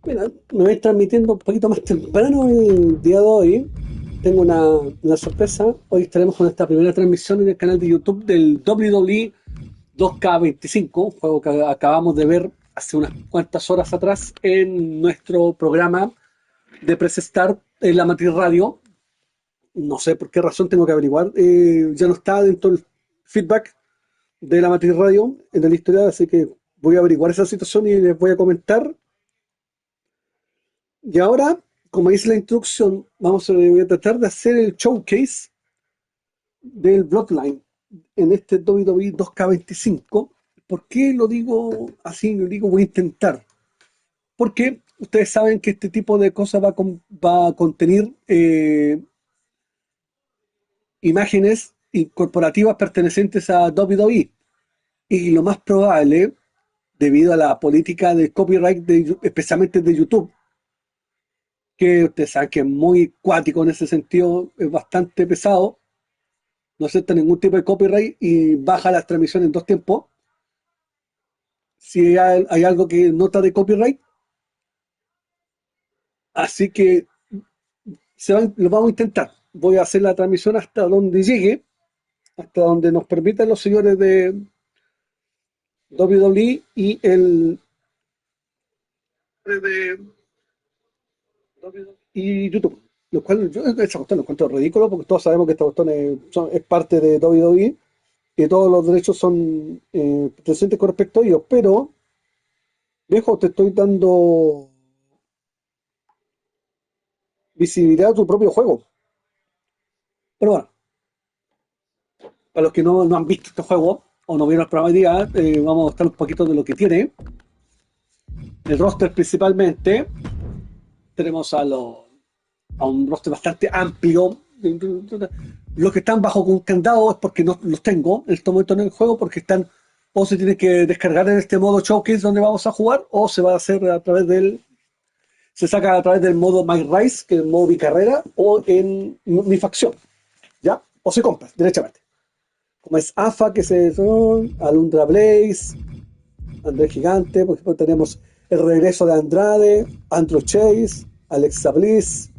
Mira, me voy transmitiendo un poquito más temprano el día de hoy. Tengo una sorpresa. Hoy estaremos con esta primera transmisión en el canal de YouTube del WWE 2K25, un juego que acabamos de ver hace unas cuantas horas atrás en nuestro programa de Press Start en la Matriz Radio. No sé por qué razón tengo que averiguar. Ya no está dentro del feedback de la Matriz Radio en el historial, así que voy a averiguar esa situación y les voy a comentar. Y ahora, como dice la instrucción, voy a tratar de hacer el showcase del Bloodline en este WWE 2K25. ¿Por qué lo digo así? Lo digo voy a intentar. Porque ustedes saben que este tipo de cosas va a contener imágenes corporativas pertenecientes a WWE. Y lo más probable, debido a la política de copyright, especialmente de YouTube, que ustedes saben que es muy cuático en ese sentido, es bastante pesado, no acepta ningún tipo de copyright y baja las transmisiones en dos tiempos. Si hay algo que nota de copyright, así que lo vamos a intentar. Voy a hacer la transmisión hasta donde llegue, hasta donde nos permitan los señores de WWE y YouTube. Lo cual yo esa cuestión lo encuentro ridículo porque todos sabemos que esta cuestión es parte de WWE y todos los derechos son presentes con respecto a ellos, pero viejo, te estoy dando visibilidad a tu propio juego. Pero bueno, para los que no han visto este juego o no vieron el programa de día, vamos a mostrar un poquito de lo que tiene. El roster principalmente, tenemos a un roster bastante amplio. Los que están bajo un candado es porque no los tengo en este momento en el juego, porque están o se tienen que descargar en este modo showcase donde vamos a jugar, o se va a hacer a través se saca a través del modo My Rise, que es el modo mi carrera, o en mi facción, ¿ya? O se compra, derechamente. Como es AFA, que son Alundra Blaze, André Gigante, por ejemplo, tenemos el regreso de Andrade, Andrew Chase, Alexa Bliss,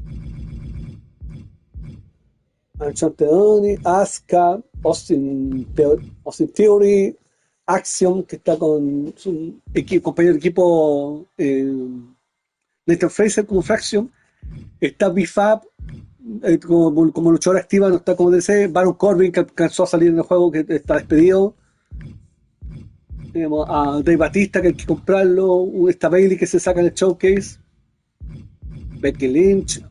Anchante Doni, Asuka, Austin Theory, Axiom, que está con su compañero de equipo Nathan Fraser como Fraction, está BFAB como luchadora activa, no está como DC, Baron Corbin, que alcanzó a salir en el juego, que está despedido. Tenemos a Dave Batista, que hay que comprarlo, está Bailey, que se saca en el showcase, Becky Lynch,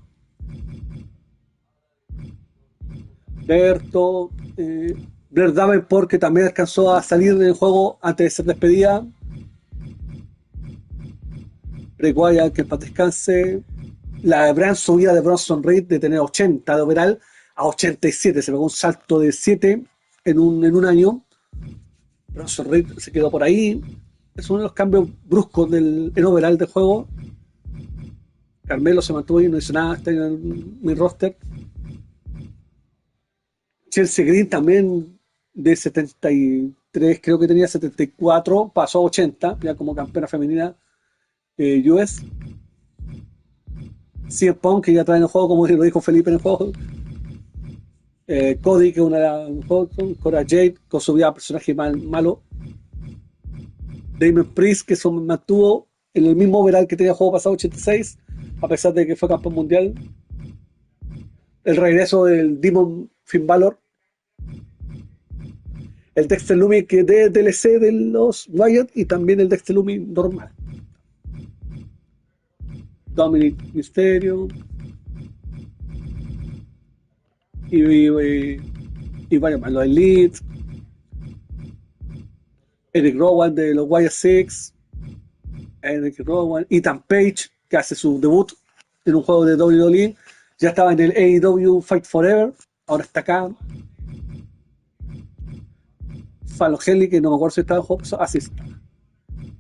Berto, Blair Davenport, que también alcanzó a salir del juego antes de ser despedida, Bray Wyatt, que en paz descanse, la gran subida de Bronson Reed de tener 80 de overall a 87, se pegó un salto de 7 en un año. Bronson Reed se quedó por ahí, es uno de los cambios bruscos en overall del juego. Carmelo se mantuvo ahí, no hizo nada, está en mi roster. Chelsea Green también de 73, creo que tenía 74, pasó a 80, ya como campeona femenina US. CM Punk, que ya trae en el juego, como lo dijo Felipe en el juego. Cody, que es una de las Cora Jade, con su vida personaje malo. Damon Priest, que se mantuvo en el mismo overall que tenía el juego pasado 86, a pesar de que fue campeón mundial. El regreso del Demon Finn Balor. El Dexter Lumis, que de DLC de los Riot, y también el Dexter Lumis normal. Dominic Mysterio y varios más, los Elite, Eric Rowan de los Wire Six, Eric Rowan, Ethan Page, que hace su debut en un juego de WWE, ya estaba en el AEW Fight Forever, ahora está acá. Fallon Henley, que no me acuerdo si estaba en juego, así es.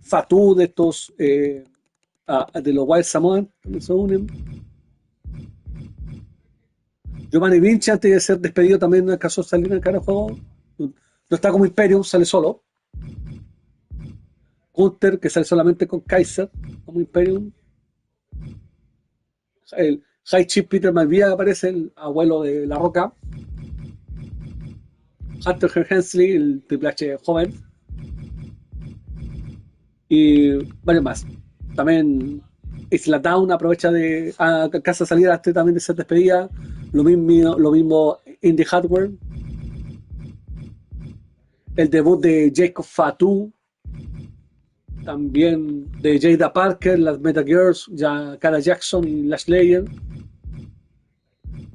Fatu de estos de los Wild Samoan, también se unen. Giovanni Vinci, antes de ser despedido, también alcanzó a salir en el cara de juego. No está como Imperium, sale solo. Gunter, que sale solamente con Kaiser, como Imperium. El High Chief Peter McVie aparece, el abuelo de La Roca. Hunter Hearst Helmsley, el Triple H joven. Y varios más. También Isla Dawn aprovecha de casa salir antes también de ser despedida. Lo mismo Indie Hardware. El debut de Jacob Fatu. También de Jada Parker, las Meta Girls, ya Cara Jackson y Lash Slayer.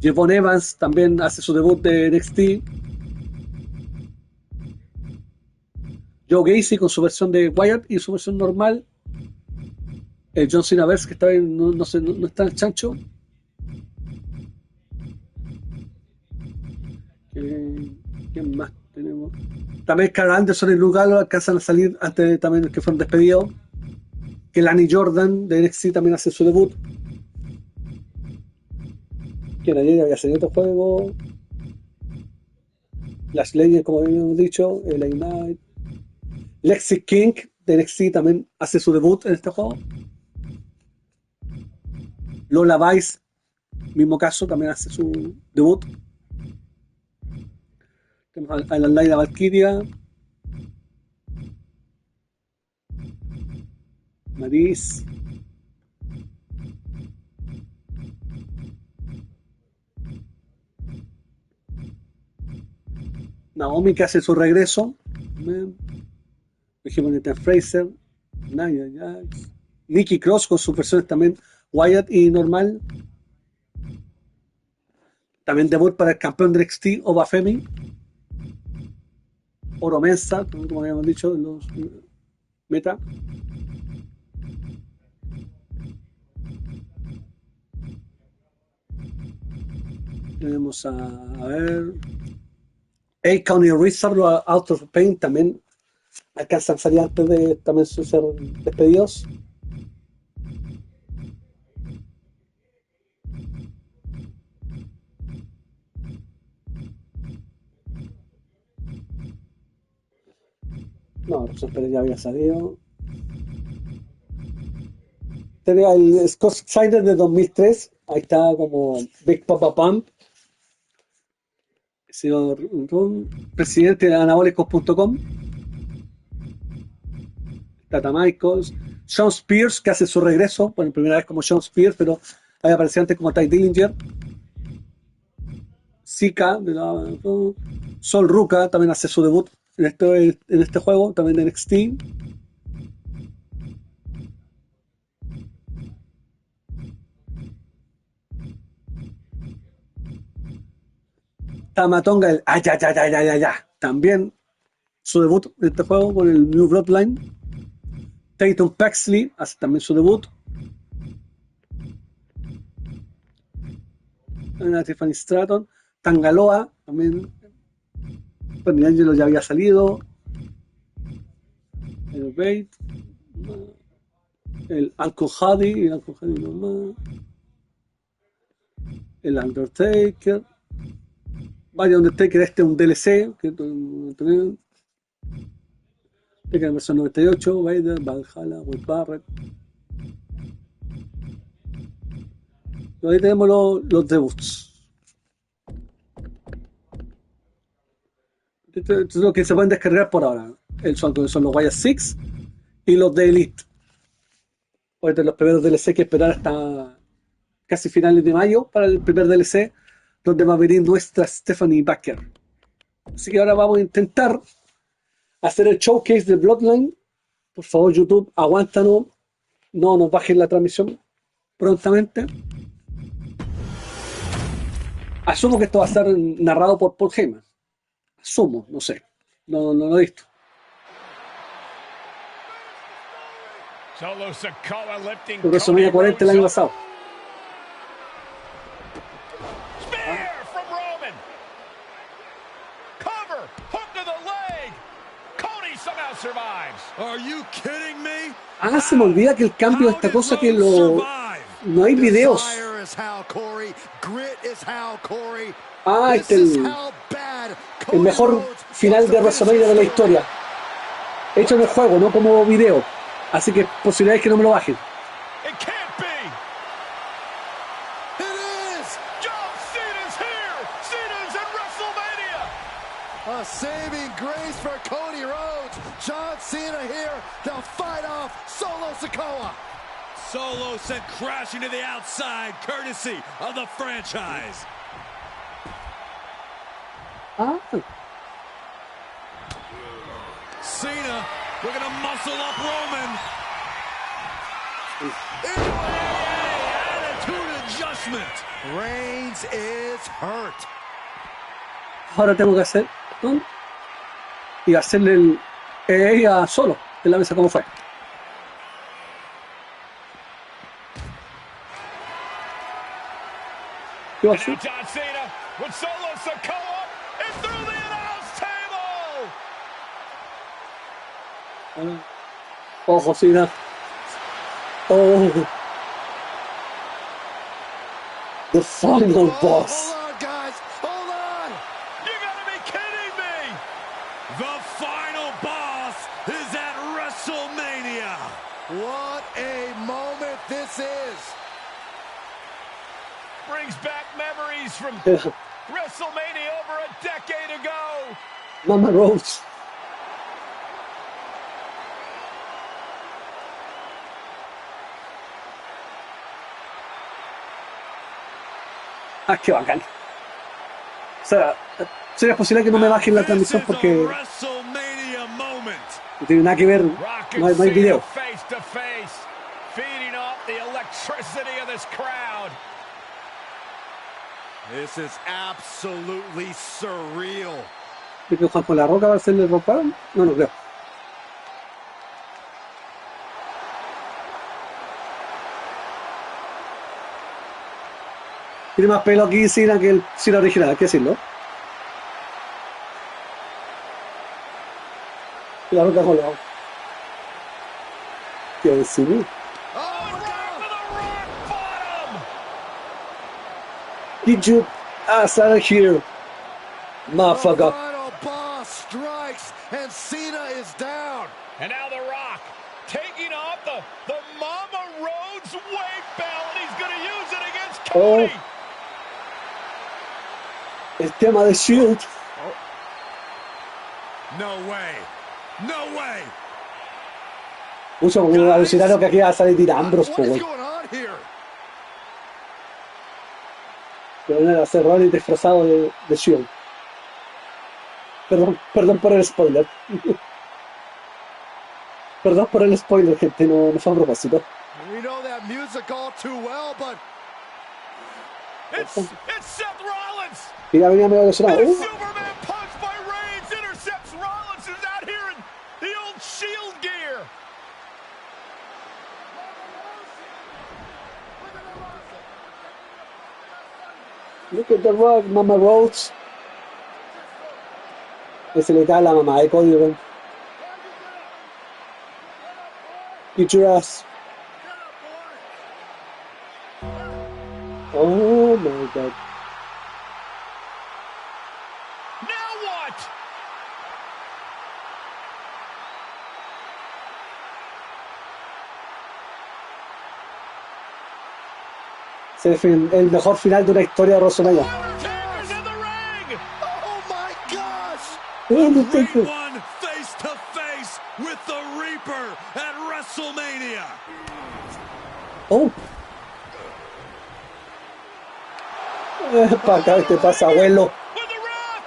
Jevon Evans también hace su debut de NXT. Joe Gacy con su versión de Wyatt y su versión normal. El John Cena Verse, que está bien, no está en el chancho. ¿Quién más tenemos? También Carl Anderson y Luke Gallows alcanzan a salir antes también que fueron despedidos. Que Lani Jordan de NXT también hace su debut. Que ayer había salido otro juego. Lash Slayer, como habíamos dicho. LA Knight. Lexi King de NXT también hace su debut en este juego. Lola Vice, mismo caso, también hace su debut. Tenemos a la Laila Valkyria. Maris. Naomi, que hace su regreso. Dijimos Nathan Fraser. Nia Jax. Nikki Cross con sus versiones también Wyatt y normal. También debut para el campeón de NXT, Oba Femi. Oro Mensa, como habíamos dicho, los Meta. Tenemos a ver. A-Count y Wizard, los Out of Pain también alcanzan a salir antes de también ser despedidos. No, Roxanne Pérez ya había salido. Tenía el Scott Steiner de 2003. Ahí está como Big Papa Pump. Señor Ron, presidente de anabólicos.com. Tata Michaels. Sean Spears, que hace su regreso. Bueno, primera vez como Sean Spears, pero había aparecido antes como Ty Dillinger. Zika, Sol Ruka también hace su debut en este juego, también de NXT. Tamatonga, el también su debut en este juego con el New Bloodline. Tatum Paxley hace también su debut. Tiffany Stratton. Tangaloa también. Tony Angelo ya había salido. El Bait. El Alco Hadi nomás. El Undertaker. Vaya Undertaker, este es un DLC que tenemos. En versión 98, Vader, Valhalla, Will Barrett. Y ahí tenemos los debuts. Esto es lo que se pueden descargar por ahora. Son los Wyatt Six y los de Elite. Ahorita los primeros DLC hay que esperar hasta casi finales de mayo para el primer DLC, donde va a venir nuestra Stephanie Baker. Así que ahora vamos a intentar hacer el showcase de Bloodline. Por favor, YouTube, aguántanos. No nos bajen la transmisión prontamente. Asumo que esto va a estar narrado por Paul Heyman. Asumo, no sé. No lo he visto. WrestleMania 40 el año pasado. Ah, se me olvida que el cambio de esta cosa que no hay videos. Ah, este es el mejor final de WrestleMania de la historia. Hecho en el juego, no como video. Así que posibilidades que no me lo bajen. John Cena's here! Cena's in WrestleMania! A saving grace for Cody Rhodes. John Cena here to fight off Solo Sikoa. Solo sent crashing to the outside, courtesy of the franchise. Cena looking to muscle up Roman. Attitude adjustment. Reigns is hurt. Ahora tengo que hacer y hacerle el ella solo en la mesa como fue. ¿Qué va a hacer? John Cena with Solo Sikoa and through the announce table. Ojo, Cena. Oh. The final boss. Hold on, guys. Hold on. You gotta be kidding me. The final boss is at WrestleMania. What a moment this is. Brings back memories from WrestleMania over a decade ago. Mama Rose. Ah, qué bacán. O sea, sería posible que no me bajen la transmisión porque no tiene nada que ver, no hay video. Feeding off the electricity of this crowd. This is absolutely surreal. ¿Creo que Juan con la Roca va a hacerle roparon? No, no creo. Tiene más pelo aquí Cena que el Cena original, hay que decirlo. La Roca con la... ¿Qué decir? Get your ass out of here, motherfucker. The final boss strikes and Cena is down. And now The Rock taking off the Mama Rhodes weight belt, and he's going to use it against Cody. El tema de Shield. No way. No way. Mucho como alucinaron que aquí va a salir Dean Ambrose, What is güey. going on here? Que van a hacer Rollins disfrazado de Shield. Perdón por el spoiler. Perdón por el spoiler, gente, no fue a propósito. We know that music all too well, but It's Seth Rollins. Y ya venía medio lesionado. And the Superman punch by Reigns intercepts Rollins, who's out here in the old Shield gear. Look at the Rock, Mama Rhodes. Ese le cae la mamá de Cody, güey. Get your ass. Oh my god. Now what? El mejor final de una historia de WrestleMania. Undertaker's in the ring. oh my gosh! Undertaker. One face to face with the Reaper at WrestleMania. Oh. Para acá, ¿qué pasa, abuelo? With The Rock.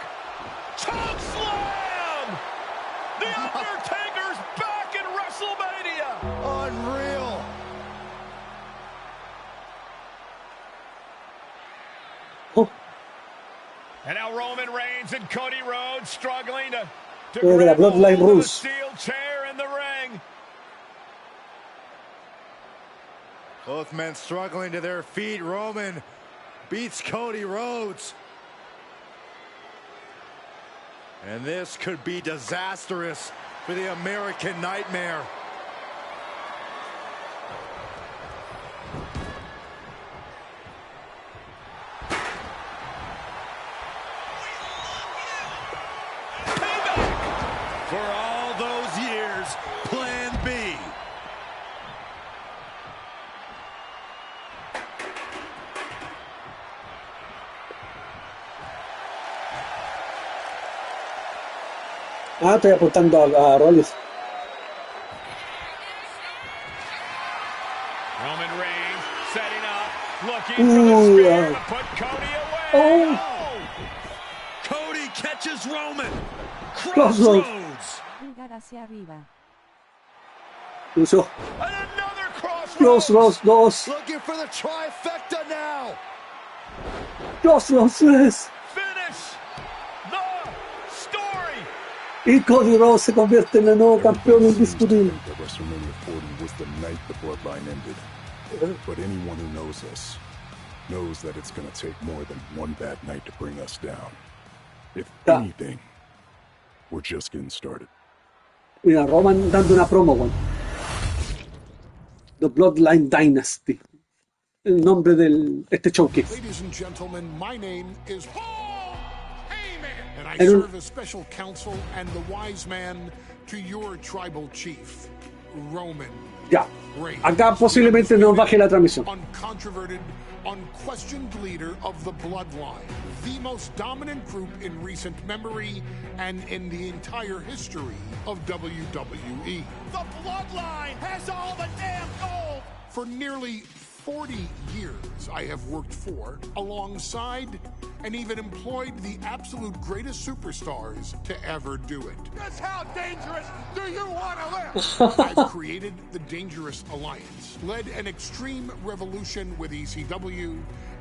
Choke slam. The Undertaker's back in WrestleMania. Unreal. Oh. And now Roman Reigns and Cody Rhodes struggling to De la grab a Bloodline hold of the Rules. steel chair in the ring. Both men struggling to their feet. Roman beats Cody Rhodes. And this could be disastrous for the American Nightmare. For all those years, Plan B. Ah, estoy apuntando a Rollins. Roman Reigns setting up, looking for the spear to put Cody away. Oh. Cody catches Roman. Crossroads. Pulgar hacia arriba. Lucio. And another Crossroads 2. Looking for the trifecta now. Crossroads 3. Finish the story. Y Cody Rhodes se convierte en el nuevo campeón indiscutible. That WrestleMania 40 was the night the bloodline ended. But anyone who knows us knows that it's going to take more than one bad night to bring us down. If anything, we're just getting started. Mira, Roman dando una promo, weón. The Bloodline Dynasty. El nombre de este showcase. Ladies and gentlemen, my name is Paul Heyman, and I And- serve as special counsel and the wise man to your tribal chief, Roman Ya. Reigns. Acá posiblemente nos baje la transmisión. Uncontroverted, unquestioned leader of the Bloodline, the most dominant group in recent memory and in the entire history of WWE. The Bloodline has all the damn gold. For nearly 40 years, I have worked for, alongside, and even employed the absolute greatest superstars to ever do it. Just how dangerous do you want to live? I've created the Dangerous Alliance, led an extreme revolution with ECW,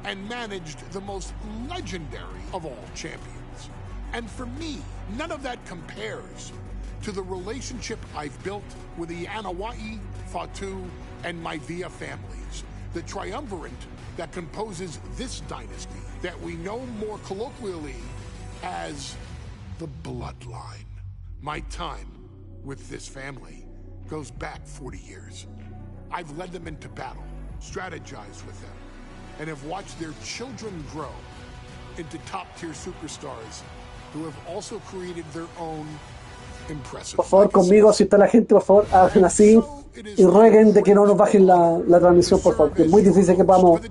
and managed the most legendary of all champions. And for me, none of that compares to the relationship I've built with the Anoa'i, Fatu, and Maivia families, the triumvirate that composes this dynasty that we know more colloquially as the Bloodline. My time with this family goes back 40 years. I've led them into battle, strategized with them, and have watched their children grow into top-tier superstars who have also created their own impressive Por favor, legacies. conmigo, si está la gente, por favor, hagan así y rueguen de que no nos bajen la transmisión, por favor, que es muy difícil que podamos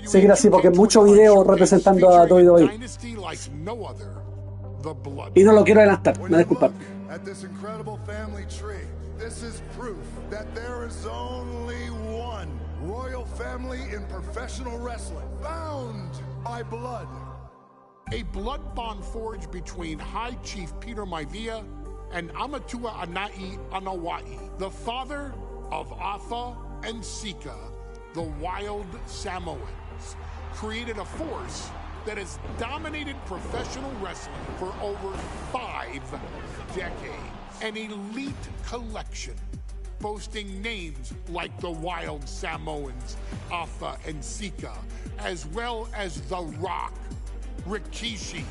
seguir así porque mucho video representando a WWE. Y no lo quiero adelantar, When me you disculpan. look at this incredible family tree, this is proof that there is only one royal family in professional wrestling, bound by blood. A blood bond forged between High Chief Peter Maivia and Amatua Anai Anoa'i, the father of Afa and Sika, the wild Samoans, created a force that has dominated professional wrestling for over 5 decades. An elite collection boasting names like the Wild Samoans, Afa and Sika, as well as The Rock, Rikishi,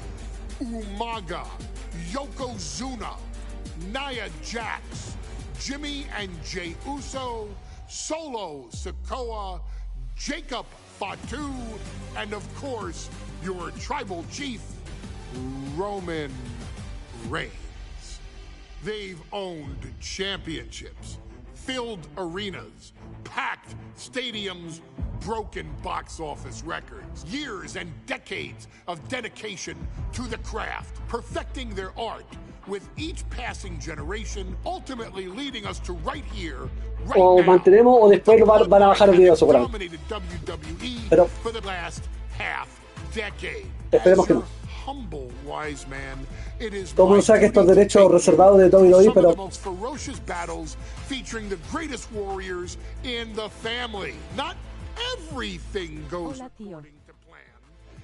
Umaga, Yokozuna, Nia Jax, Jimmy and Jey Uso, Solo Sikoa, Jacob Fatu, and of course, your tribal chief, Roman Reigns. They've owned championships, filled arenas, packed stadiums, broken box office records, years and decades of dedication to the craft, perfecting their art with each passing generation, ultimately leading us to right here, right O now. mantenemos o después van a bajar el video seguramente. Dominated WWE Pero- for the last half decade. Esperemos As que your no. humble wise man, it is Todo el mundo my sabe que estos duty to derechos take you reservados de WWE, to some pero- of the most ferocious battles featuring the greatest warriors in the family. Not everything goes Hola, tío. according to plan.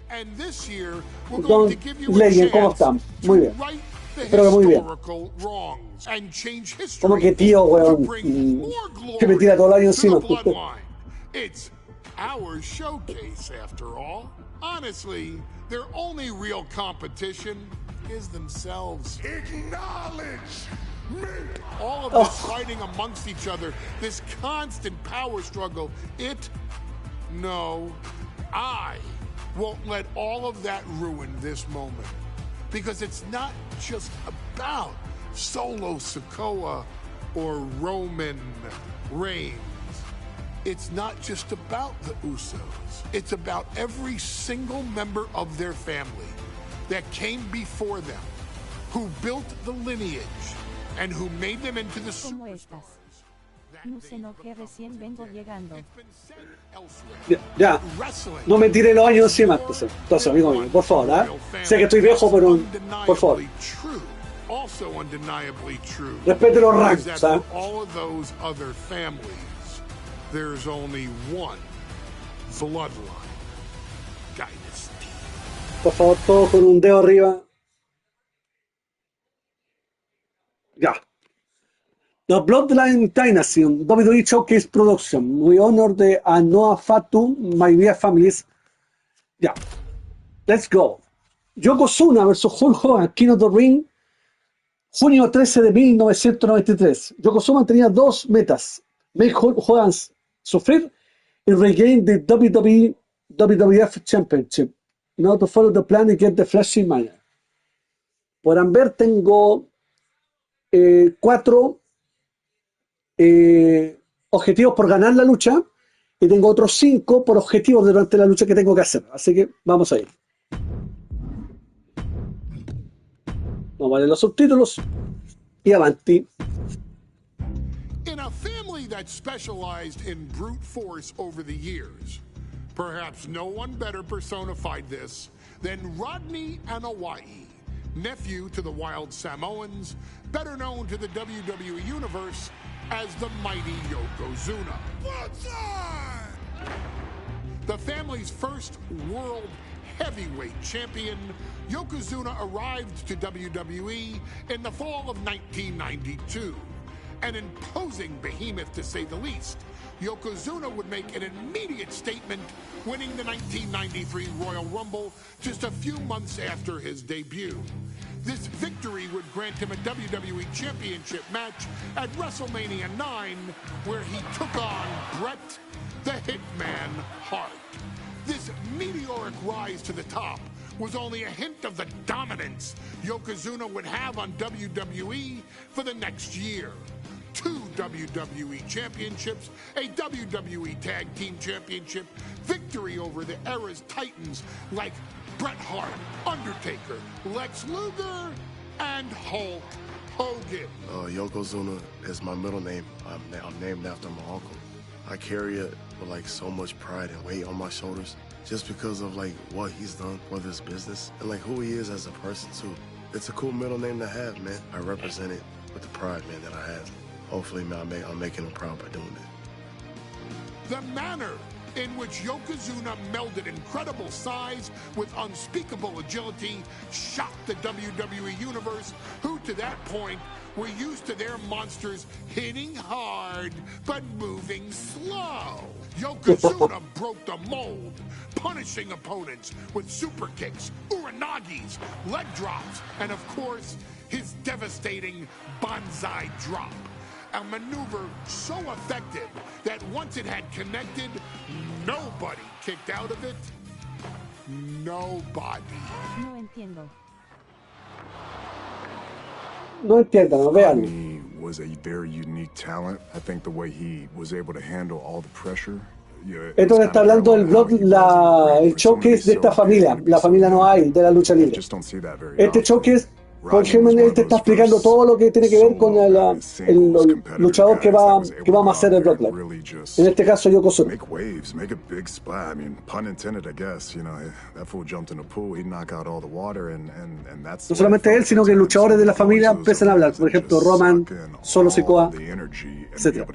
And this year, we're Don going to give you a Legend, ¿cómo chance están? Muy to bien. right the Espero que muy bien. historical wrongs and change history Como que tío, weón, to bring more glory que me tira todo el año to the encima. bloodline. It's our showcase, after all. Honestly, their only real competition is themselves. Acknowledge me! All of this fighting amongst each other, this constant power struggle, I won't let all of that ruin this moment. Because it's not just about Solo Sikoa or Roman Reigns. It's not just about the Usos. It's about every single member of their family that came before them, who built the lineage and who made them into the ¿Cómo estás? No se enoje, recién vengo llegando. Ya, no me tire los años encima, entonces amigo mío, por favor, ¿eh? Sé que estoy viejo, pero por favor. Also undeniably true. Respete los ranks, ¿eh? All of those other families, there's only one bloodline dynasty. Por favor, todos con un dedo arriba. Ya. The Bloodline Dynasty, WWE Showcase Production. We honor the Anoa Fatu, my dear families. Ya. Let's go. Yokozuna vs. Hulk Hogan, King of the Ring. Junio 13 de 1993. Yokozuna tenía dos metas: make Hulk Hogan sufrir y regain the WWE WWF Championship. Now to follow the plan and get the Flashing Mania. Podrán ver, tengo 4 objetivos por ganar la lucha y tengo otros 5 por objetivos durante la lucha que tengo que hacer. Así que vamos a ir. Vamos a ver los subtítulos y avanti. In a family that specialized in brute force over the years, perhaps no one better personified this than Rodney Anoa'i, nephew to the Wild Samoans, better known to the WWE Universe as the mighty Yokozuna. The family's first world heavyweight champion, Yokozuna arrived to WWE in the fall of 1992. An imposing behemoth, to say the least, Yokozuna would make an immediate statement, winning the 1993 Royal Rumble just a few months after his debut. This victory would grant him a WWE Championship match at WrestleMania 9, where he took on Bret the Hitman Hart. This meteoric rise to the top was only a hint of the dominance Yokozuna would have on WWE for the next year. 2 WWE championships, a WWE Tag Team Championship, victory over the era's titans like Bret Hart, Undertaker, Lex Luger, and Hulk Hogan. Yokozuna is my middle name. I'm named after my uncle. I carry it with like so much pride and weight on my shoulders just because of like what he's done for this business and like who he is as a person too. It's a cool middle name to have, man. I represent it with the pride, man, that I have. Hopefully, man, I'm making him proud by doing it. The manner in which Yokozuna melded incredible size with unspeakable agility shocked the WWE Universe, who to that point were used to their monsters hitting hard but moving slow. Yokozuna broke the mold, punishing opponents with super kicks, uranagis, leg drops, and of course, his devastating Banzai drop. A maneuver so effective that once it had connected, nobody kicked out of it. Nobody. No entiendo. No entiendo, no vean. He was a very unique talent. I think the way he was able to handle all the pressure. Esto que está hablando del blog, el showcase de esta familia, la familia Noai de la lucha libre. Este showcase, Paul Heyman, él te está explicando todo lo que tiene que ver con el luchador que vamos a hacer el Bloodline. En este caso, Yokozuna. Make waves, make a big splash. I mean, pun intended, I guess. You know, that fool jumped in the pool, he'd knock out all the water, and that's. No solamente él, sino que luchadores de la familia empiezan a hablar. Por ejemplo, Roman, Solo Sikoa, etc.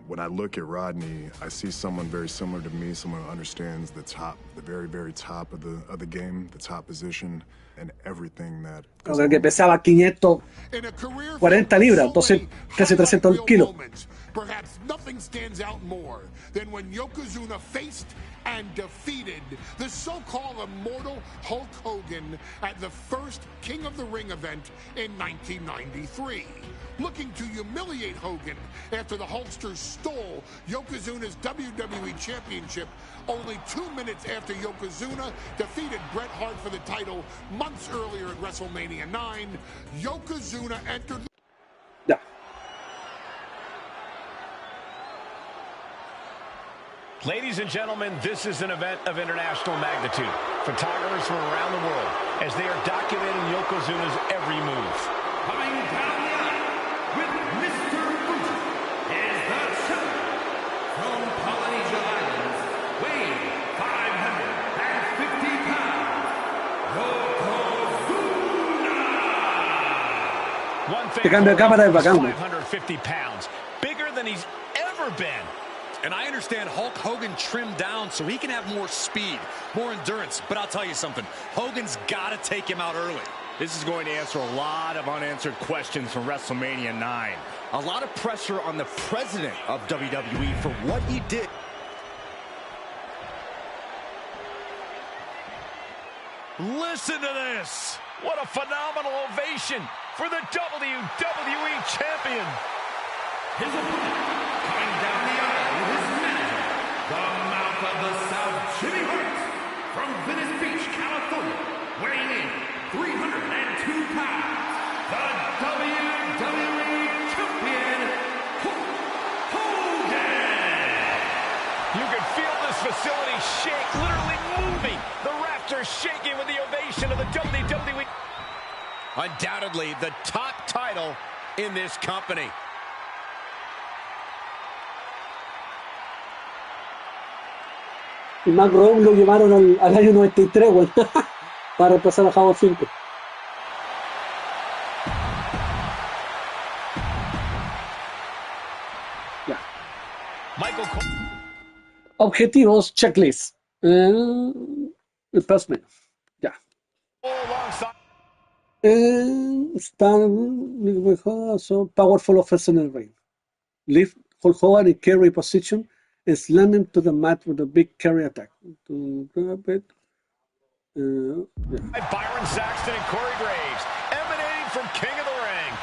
When I look at Rodney, I see someone very similar to me, someone who understands the top, the very, very top of the game, the top position, and everything that. Que pesaba 540 libras, 200, casi 300 kilos. Perhaps nothing stands out more than when Yokozuna faced and defeated the so-called immortal Hulk Hogan at the first King of the Ring event in 1993. Looking to humiliate Hogan after the Hulkster stole Yokozuna's WWE Championship only 2 minutes after Yokozuna defeated Bret Hart for the title months earlier at WrestleMania 9, Yokozuna entered... Ya. Ladies and gentlemen, this is an event of international magnitude. Photographers from around the world as they are documenting Yokozuna's every move. Coming down the aisle with Mr. Fuji is the champion from Polynesia Islands, weighing 550 pounds, Yokozuna! One thing, Te cambio de cámara es bacán, ¿no? 550 pounds, bigger than he's ever been. And I understand Hulk Hogan trimmed down so he can have more speed, more endurance. But I'll tell you something, Hogan's got to take him out early. This is going to answer a lot of unanswered questions from WrestleMania 9. A lot of pressure on the president of WWE for what he did. Listen to this. What a phenomenal ovation for the WWE Champion. His opponent, coming down the aisle with his manager, the Mouth of the South, Jimmy Hart, from Venice Beach, California, weighing in 302 pounds, the WWE Champion, Hulk Hogan! You can feel this facility shake, literally moving. The rafters shaking with the ovation of the WWE. Undoubtedly the top title in this company. Y Matt Rome lo llevaron al año 93, güey, para reemplazar a Howard Finkel. Ya. Michael Objetivos, checklist. El plus menos. Ya. alongside. So powerful offense in the ring. Lift Hulk Hogan in carry position and slam him to the mat with a big carry attack. To grab it. Yeah. Byron Saxton and Corey Graves, emanating from King of the Ring,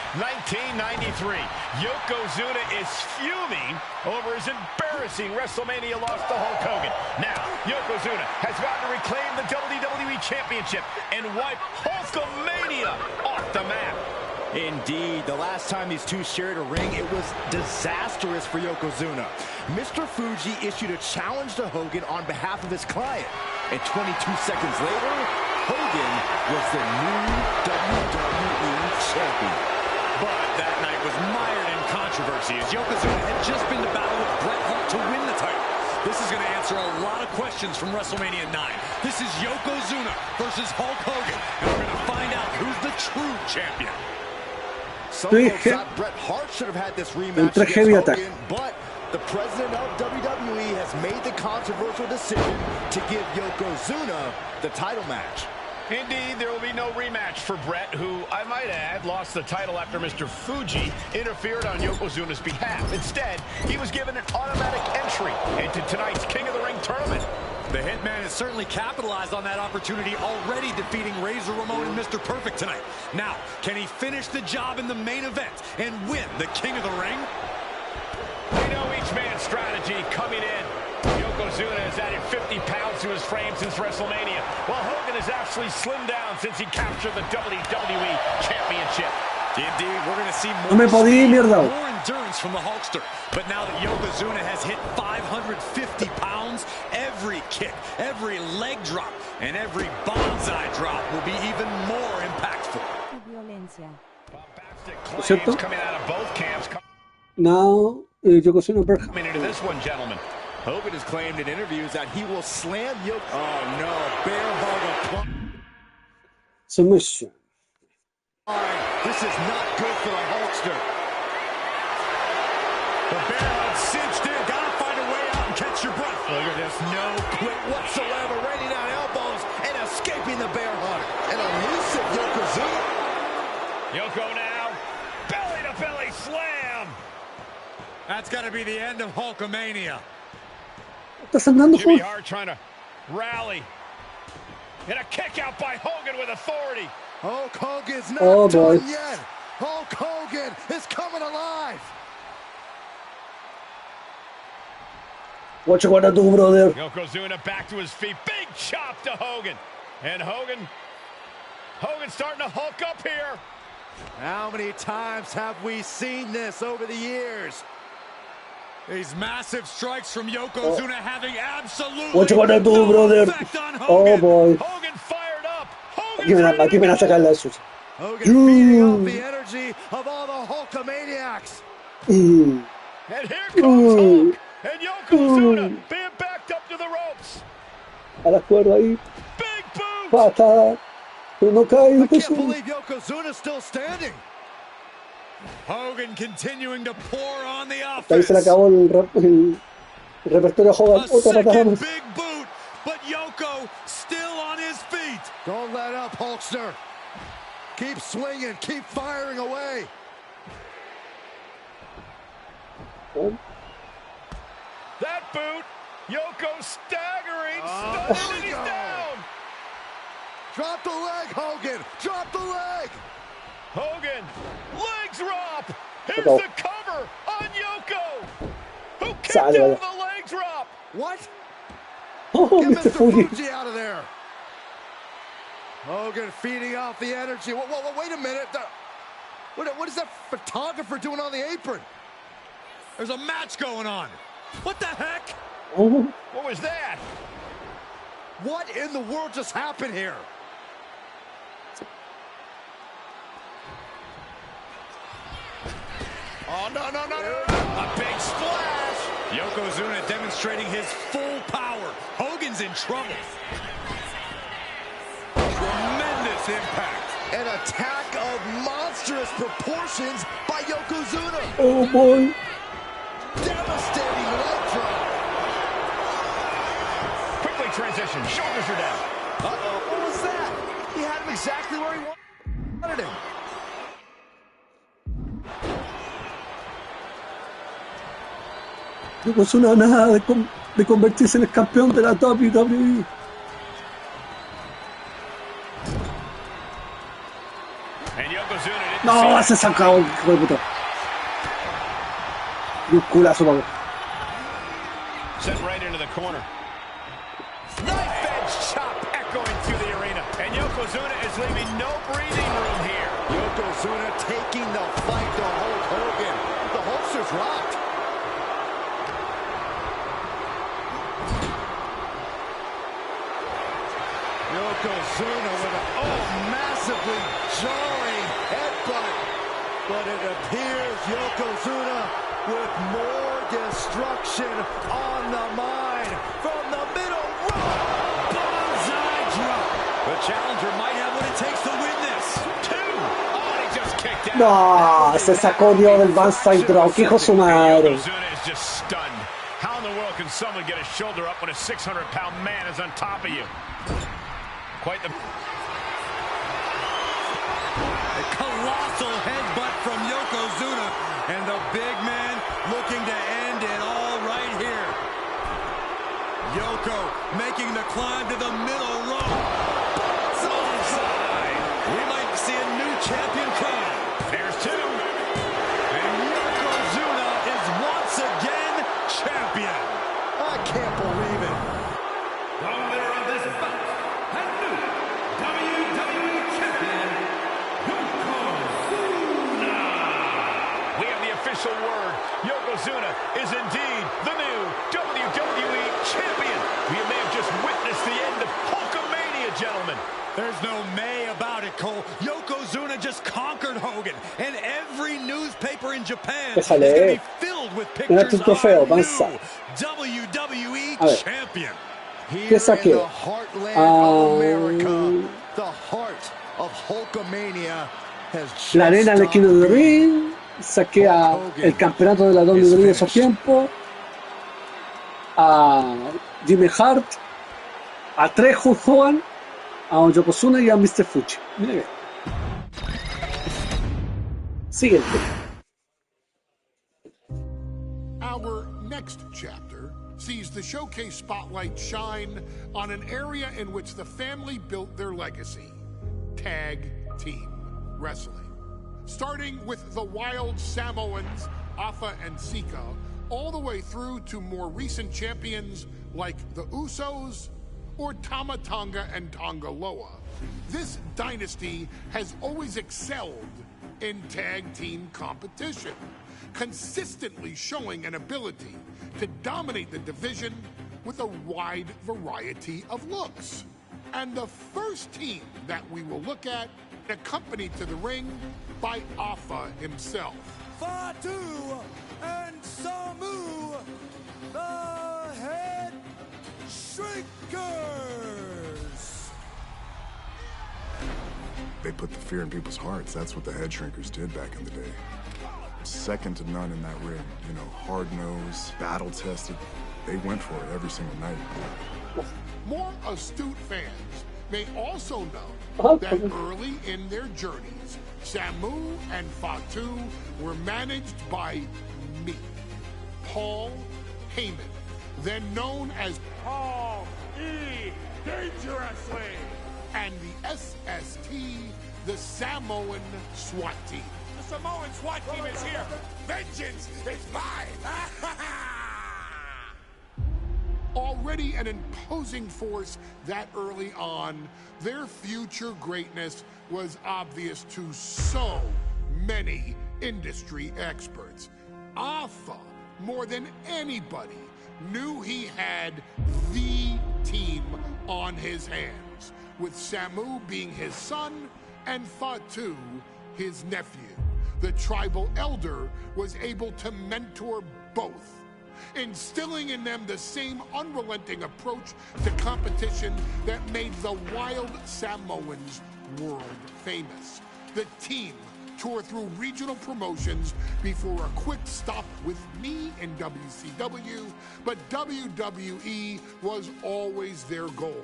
1993. Yokozuna is fuming over his embarrassing WrestleMania loss to Hulk Hogan. Now, Yokozuna has vowed to reclaim the WWE Championship and wipe Hulkamania off the map. Indeed, the last time these two shared a ring, it was disastrous for Yokozuna. Mr. Fuji issued a challenge to Hogan on behalf of his client. And 22 seconds later, Hogan was the new WWE Champion. But that night was mired in controversy as Yokozuna had just been to battle with Bret Hart to win the title. This is going to answer a lot of questions from WrestleMania 9. This is Yokozuna versus Hulk Hogan. And we're going to find out who's the true champion. Some folks thought Bret Hart should have had this rematch against Hogan, but the president of WWE has made the controversial decision to give Yokozuna the title match. Indeed, there will be no rematch for Bret, who, I might add, lost the title after Mr. Fuji interfered on Yokozuna's behalf. Instead, he was given an automatic entry into tonight's King of the Ring tournament. The Hitman has certainly capitalized on that opportunity, already defeating Razor Ramon and Mr. Perfect tonight. Now, can he finish the job in the main event and win the King of the Ring? We know each man's strategy coming in. Yokozuna has added 50 pounds to his frame since WrestleMania, while Hogan has actually slimmed down since he captured the WWE Championship. Indeed, we're going to see more endurance from the Hulkster. But now that Yokozuna has hit 550 pounds, every kick, every leg drop, and every bonsai drop will be even more impactful. Bombastic claims coming out of both camps. Now, Yokozuna Bret Hart. Coming into this one, gentlemen. Hogan has claimed in interviews that he will slam Yokozuna. Oh no, bear hug. Submission. This is not good for the Hulkster. The bear hug cinched in. Gotta find a way out and catch your breath. Look at this. No quit whatsoever. Raining down elbows and escaping the bear hug. An elusive Yokozuna. Yoko now. Belly to belly slam. That's got to be the end of Hulkamania. Jimmy Hart trying to rally. And a kick out by Hogan with authority. Hulk Hogan's not done yet. Hulk Hogan is coming alive. What you gonna do, brother? Yokozuna back to his feet. Big chop to Hogan. And Hogan starting to hulk up here. How many times have we seen this over the years? These massive strikes from Yokozuna having absolutely What's going on, no brother? effect on Hogan. Oh boy. Hogan fired up. Aquí me la saca la suya. Hogan feeding off the energy of all the Hulkamaniacs. And here comes Hulk. And Yokozuna being backed up to the ropes. A la cuerda ahí. Big boot. Patada. Pero no cae. I can't believe Yokozuna's still standing. Hogan continuing to pour on the Ahí se le offense. acabó el repertorio a Hogan. A Otra patada second más. big boot, but Yoko still on his feet. Don't let up, Hulkster. Keep swinging, keep firing away. That boot. Yoko staggering. Stunning, and he's down. Drop the leg, Hogan. Drop the leg. Hogan. Leg drop. Here's Go. the cover on Yoko. Who kicked Sale, out vaya. of the leg drop? What? Oh, Get Mr. Mr. Fuji. Fuji out of there. Hogan feeding off the energy. Whoa, wait a minute. What is that photographer doing on the apron? There's a match going on. What the heck? Oh, What was that? What in the world just happened here? Oh, no. A big splash. Yokozuna demonstrating his full power. Hogan's in trouble. Tremendous impact. An attack of monstrous proportions by Yokozuna. oh boy. Devastating leg drop. Quickly transition. Shoulders are down. Uh-oh, what was that? He had him exactly where he wanted him. Yokozuna nada de convertirse en el campeón de la WWE. And Yokozuna didn't No, see se sacó el hijo de puta. Y un culazo, papá. Sent right into the corner. Knife edge chop echoing through the arena. And Yokozuna is leaving no breathing room here. Yokozuna taking the fight to Hulk Hogan. The Hulkster's rocked. Yokozuna with a massively jarring headbutt. But it appears Yokozuna with more destruction on the mind from the middle rope. Banzai drop. The challenger might have what it takes to win this. Two. Oh, and he just kicked out. No, se sacó Dios del Banzai Drop. Que hijo su madre. Yokozuna is just stunned. How in the world can someone get a shoulder up when a 600-pound man is on top of you? Quite the... A colossal headbutt from Yokozuna, and the big man looking to end it all right here. Yoko making the climb to the middle rope. Onside. We might see a new champion crowned. There's two. And Yokozuna is once again champion. I can't believe it. The winner of this bout, and new WWE Champion, Yokozuna. We have the official word. Yokozuna is indeed the new WWE Champion. You may have just witnessed the end of Hulkamania, gentlemen. There's no may about it, Cole. Yokozuna just conquered Hogan, and every newspaper in Japan is going to be filled with pictures of trofeo, our new avanza. WWE Champion. Here in saqué? the heartland of America, the heart of Hulkamania has just La arena en la esquina del ring. Saqué a el campeonato de la WWE de esos tiempos. A Jimmy Hart. A tres Hulk Hogan. A Yokozuna y a Mr. Fuji. Mira bien. Siguiente. Our next chapter sees the showcase spotlight shine on an area in which the family built their legacy: tag team wrestling. Starting with the Wild Samoans, Afa and Sika, all the way through to more recent champions like the Usos or Tama Tonga and Tonga Loa. This dynasty has always excelled in tag team competition. consistently showing an ability to dominate the division with a wide variety of looks. And the first team that we will look at, accompanied to the ring by Alpha himself. Fatu and Samu, the Head Shrinkers. They put the fear in people's hearts. That's what the Head Shrinkers did back in the day. Second to none in that ring. You know, hard-nosed, battle-tested. They went for it every single night. More astute fans may also know that early in their journeys, Samu and Fatu were managed by me, Paul Heyman, then known as Paul E. Dangerously, and the SST, the Samoan SWAT team. The Samoan SWAT team is here. Vengeance is mine. Already an imposing force that early on, their future greatness was obvious to so many industry experts. Alpha, more than anybody, knew he had the team on his hands, with Samu being his son and Fatu his nephew. The tribal elder was able to mentor both, instilling in them the same unrelenting approach to competition that made the Wild Samoans world famous. The team toured through regional promotions before a quick stop with me in WCW, but WWE was always their goal.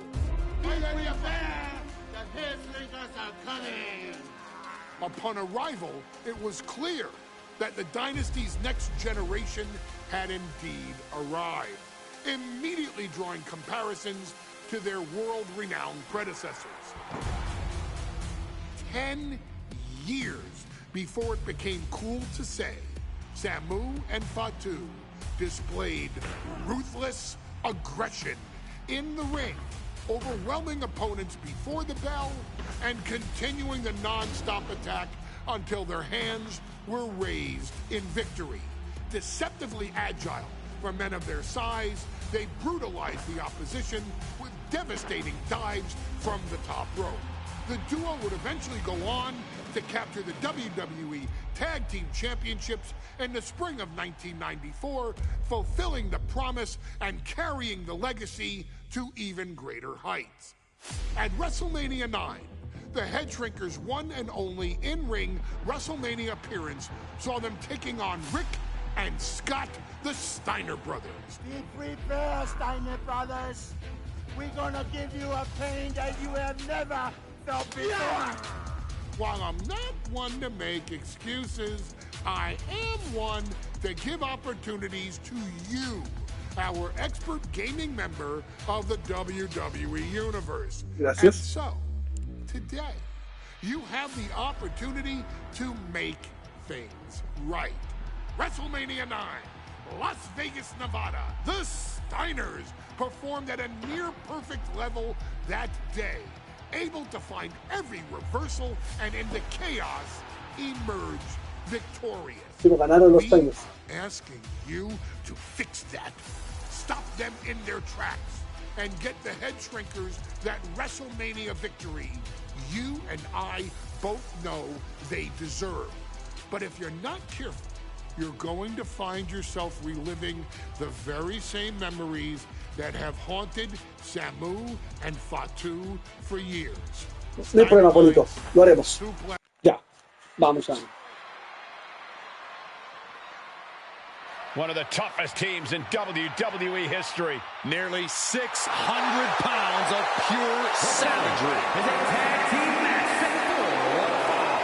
Upon arrival, it was clear that the dynasty's next generation had indeed arrived, immediately drawing comparisons to their world-renowned predecessors. 10 years before it became cool to say, Samu and Fatu displayed ruthless aggression in the ring, overwhelming opponents before the bell and continuing the non-stop attack until their hands were raised in victory. Deceptively agile for men of their size, they brutalized the opposition with devastating dives from the top rope. The duo would eventually go on to capture the WWE Tag Team Championships in the spring of 1994, fulfilling the promise and carrying the legacy to even greater heights. At WrestleMania 9, the Head Shrinkers' one and only in-ring WrestleMania appearance saw them taking on Rick and Scott, the Steiner brothers. Be prepared, Steiner brothers. We're gonna give you a pain that you have never felt before. While I'm not one to make excuses, I am one to give opportunities to you, our expert gaming member of the WWE Universe. Gracias. And so, today, you have the opportunity to make things right. WrestleMania 9, Las Vegas, Nevada. The Steiners performed at a near-perfect level that day, able to find every reversal and in the chaos emerge victorious. Sí, lo ganaron los Steiners. Asking you to fix that, stop them in their tracks, and get the Head Shrinkers that WrestleMania victory you and I both know they deserve. But if you're not careful, you're going to find yourself reliving the very same memories that have haunted Samu and Fatu for years. No hay problema, Polito. Lo haremos. Ya. Vamos a. One of the toughest teams in WWE history. Nearly 600 pounds of pure savagery. Is a tag team match set for one fall.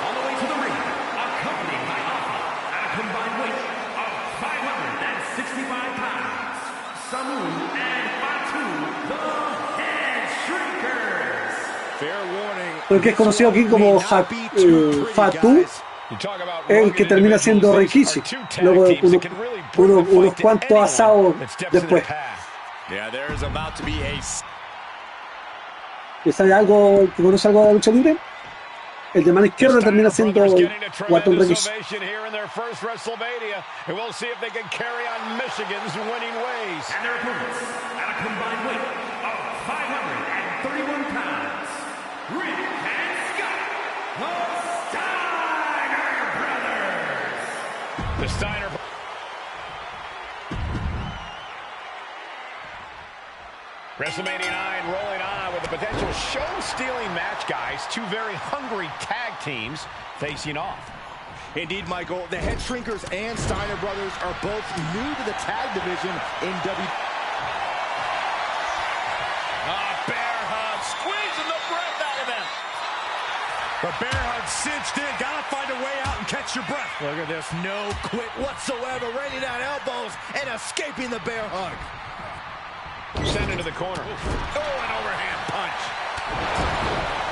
On the way to the ring, accompanied by Alpha at a combined weight of 565 pounds. Samu and Fatu, the Head Shrinkers. Fair warning. El que es conocido aquí como Fatu, el que termina siendo Rikishi, luego unos cuantos asados después. ¿Y sabe algo, que conoce algo de la lucha libre? El de mano izquierda termina siendo Walton Rikishi. Here in their first WrestleMania, and we'll see if they can carry on Michigan's winning ways. And their opponents at a combined weight of 531 pounds, Rick and Scott, the Steiner Brothers. The Steiner. WrestleMania 9 rolling on with a potential show-stealing match, guys. Two very hungry tag teams facing off. Indeed, Michael, the Head Shrinkers and Steiner Brothers are both new to the tag division in Bear hug, squeezing the breath out of them. The bear hug cinched in. Gotta find a way out and catch your breath. Look at this, no quit whatsoever, raining down elbows and escaping the bear hug. Sent into the corner. Oh, an overhand punch.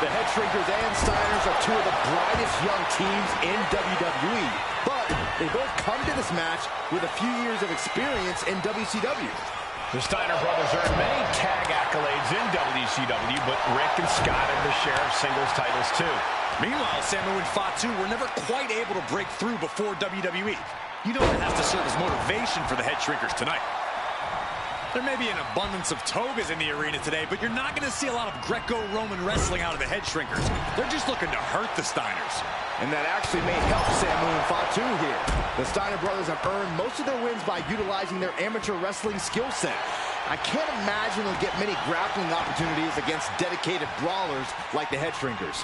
The Head Shrinkers and Steiners are two of the brightest young teams in WWE, but they both come to this match with a few years of experience in WCW. The Steiner brothers earned many tag accolades in WCW, but Rick and Scott have the share of singles titles too. Meanwhile, Samu and Fatu were never quite able to break through before WWE. You know that has to serve as motivation for the Head Shrinkers tonight. There may be an abundance of togas in the arena today, but you're not going to see a lot of Greco-Roman wrestling out of the Head Shrinkers. They're just looking to hurt the Steiners. And that actually may help Samu and Fatu here. The Steiner brothers have earned most of their wins by utilizing their amateur wrestling skill set. I can't imagine they'll get many grappling opportunities against dedicated brawlers like the Head Shrinkers.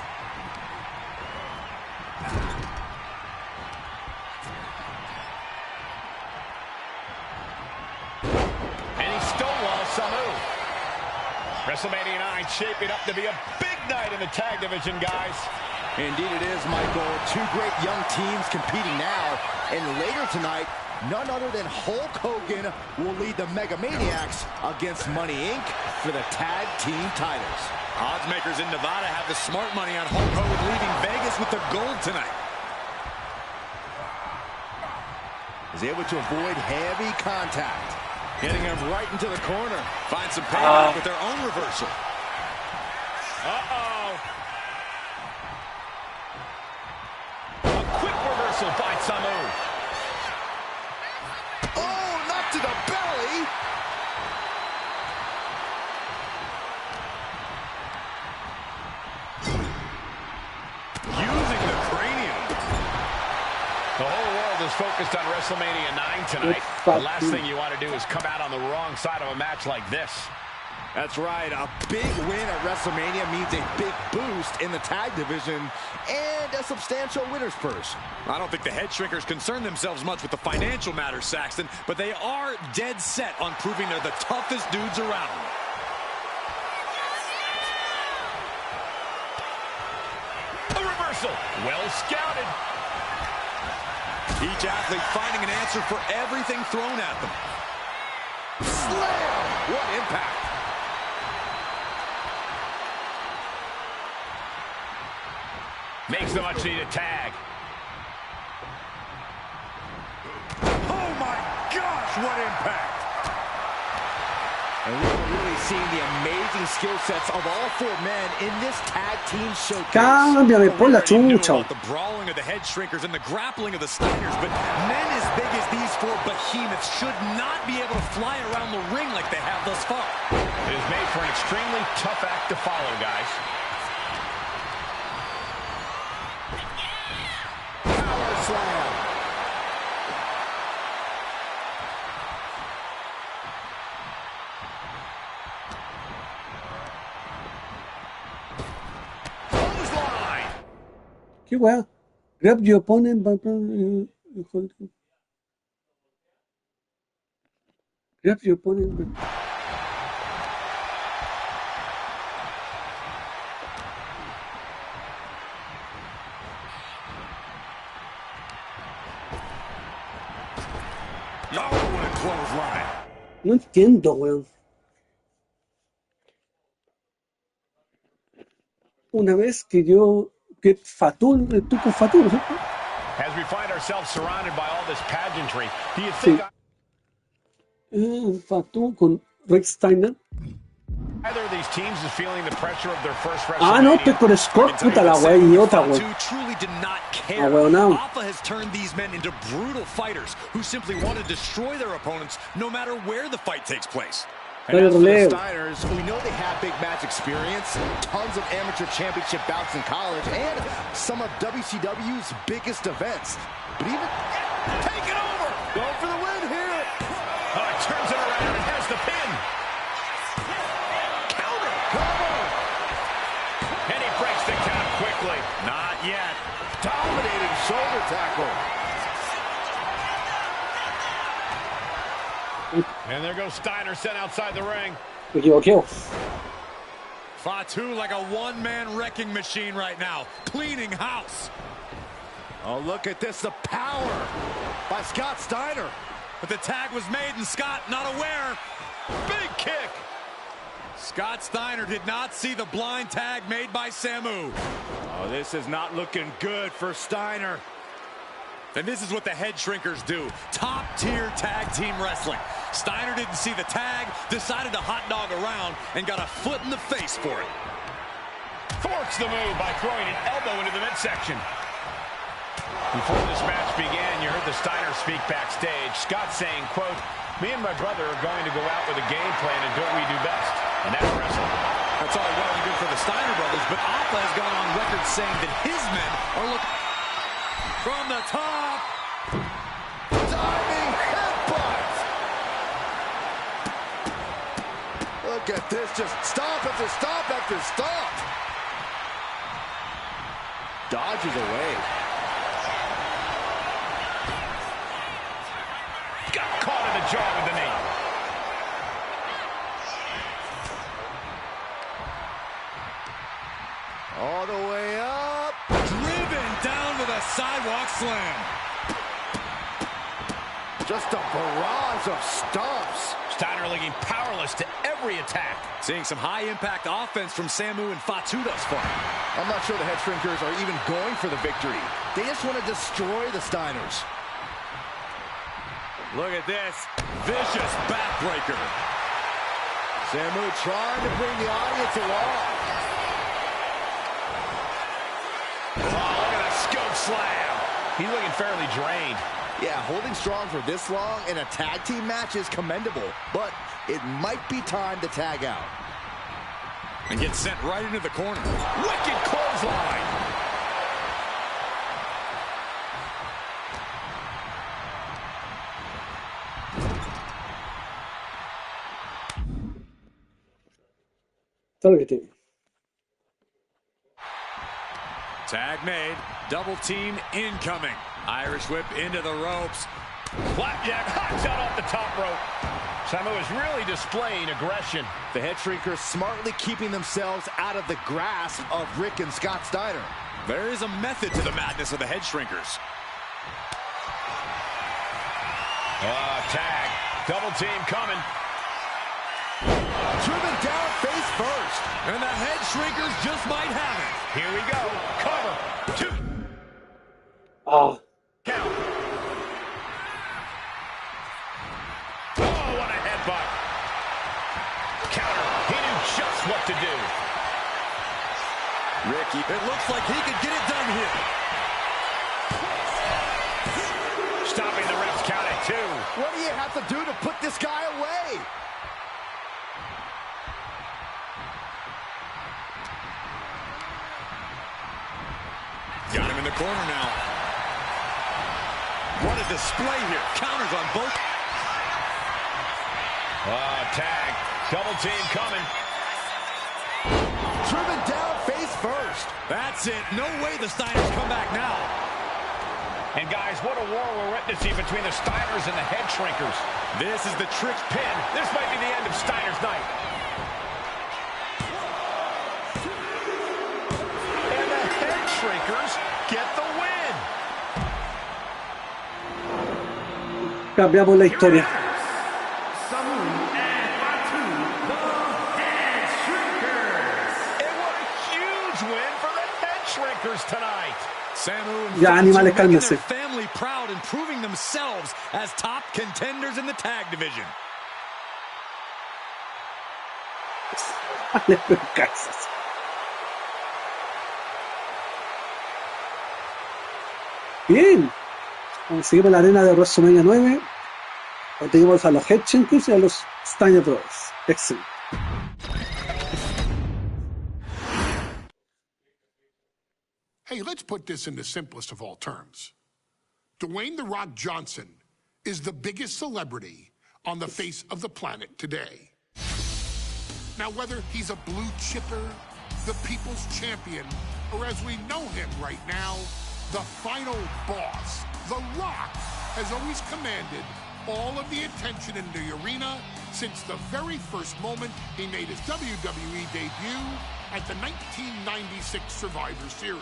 WrestleMania 9 shaping up to be a big night in the tag division, guys. Indeed it is, Michael. Two great young teams competing now. And later tonight, none other than Hulk Hogan will lead the Mega Maniacs against Money Inc. for the tag team titles. Odds makers in Nevada have the smart money on Hulk Hogan leaving Vegas with the gold tonight. Is able to avoid heavy contact. Getting him right into the corner. Find some payback with their own reversal. Uh-oh. A quick reversal by Samu. Oh, knocked to the belly. Using the cranium. The whole world is focused on WrestleMania 9 tonight. The last thing you want to do is come out on the wrong side of a match like this. That's right. A big win at WrestleMania means a big boost in the tag division and a substantial winner's purse. I don't think the Head Shrinkers concern themselves much with the financial matters, Saxton, but they are dead set on proving they're the toughest dudes around. A reversal. Well scouted. Each athlete finding an answer for everything thrown at them. Slam! What impact! Makes the much-needed tag. Oh my gosh, what impact! And we're really seeing the amazing skill sets of all four men in this tag team showcase. Cámbiame por la chucha. The brawling of the Head Shrinkers and the grappling of the Steiners, but men as big as these four behemoths should not be able to fly around the ring like they have thus far. It is made for an extremely tough act to follow, guys. Power slam. ¿Qué weá? Grab your opponent. Grab your opponent. No entiendo, weón. Una vez que yo... que Fatu, tú con Fatu, ¿no? As we find ourselves surrounded by all this pageantry, do you think... Fatu con Rick Steiner. Either of these teams is feeling the pressure of their first Ah, no, estoy con Scott, puta la wea idiota, wey. Truly did not Ah, care. weón, no. Alpha has turned these men into brutal fighters who simply want to destroy their opponents no matter where the fight takes place. And as for the Steiners, we know they have big match experience, tons of amateur championship bouts in college, and some of WCW's biggest events. But even take it over, go for the win here. Turns it around and has the pin. Cover. And he breaks the count quickly. Not yet. Dominating shoulder tackle. And there goes Steiner sent outside the ring. Me equivoqué. Fatu like a one-man wrecking machine right now, cleaning house. Oh, look at this, the power by Scott Steiner. But the tag was made and Scott not aware. Big kick. Scott Steiner did not see the blind tag made by Samu. Oh, this is not looking good for Steiner. And this is what the head shrinkers do. Top-tier tag team wrestling. Steiner didn't see the tag, decided to hot dog around, and got a foot in the face for it. Thwarts the move by throwing an elbow into the midsection. Before this match began, you heard the Steiners speak backstage. Scott saying, quote, "Me and my brother are going to go out with a game plan and do what we do best, and that's wrestling." That's all well and good for the Steiner brothers, but Alpha has gone on record saying that his men are looking from the top. Diving headbutt. Look at this, just stop after stop after stop. Dodges away. Got caught in the jaw with the knee. All the way up. Driven down with a sidewalk slam. Just a barrage of stomps. Steiner looking powerless to every attack. Seeing some high-impact offense from Samu and Fatu thus far. I'm not sure the head shrinkers are even going for the victory. They just want to destroy the Steiners. Look at this. Vicious backbreaker. Samu trying to bring the audience along. Oh, look at that scope slam. He's looking fairly drained. Yeah, holding strong for this long in a tag team match is commendable, but it might be time to tag out. And get sent right into the corner. Wicked clothesline. Todo lo que tiene. Tag made. Double team incoming. Irish whip into the ropes. Flapjack hot shot off the top rope. Samu is really displaying aggression. The head shrinkers smartly keeping themselves out of the grasp of Rick and Scott Steiner. There is a method to the madness of the head shrinkers. Tag. Double team coming. Driven down face first. And the head shrinkers just might have it. Here we go. Cover. 2. Ah. Count. Oh, what a headbutt. Counter. He knew just what to do. Ricky, it looks like he could get it done here. Stopping the ref's count at 2. What do you have to do to put this guy away? Got him in the corner now. What a display here. Counters on both. Tag. Double team coming. Driven down face first. That's it. No way the Steiners come back now. And guys, what a war we're witnessing between the Steiners and the head shrinkers. This is the trick Pin. This might be the end of Steiner's night. And the head shrinkers get the win. Cambiamos la historia. Tonight. Samu and Ya, animales, making cálmense. their family proud and proving themselves as top contenders in the tag division. Le pegó un cabezazo. Bien. Seguimos la arena de WrestleMania 9. Tenemos a los Head Shrinkers y a los Steiner Brothers. Excelente. Hey, let's put this in the simplest of all terms. Dwayne "The Rock" Johnson is the biggest celebrity on the face of the planet today. Now, whether he's a blue chipper, the people's champion, or as we know him right now, the final boss, The Rock has always commanded all of the attention in the arena since the very first moment he made his WWE debut at the 1996 Survivor Series.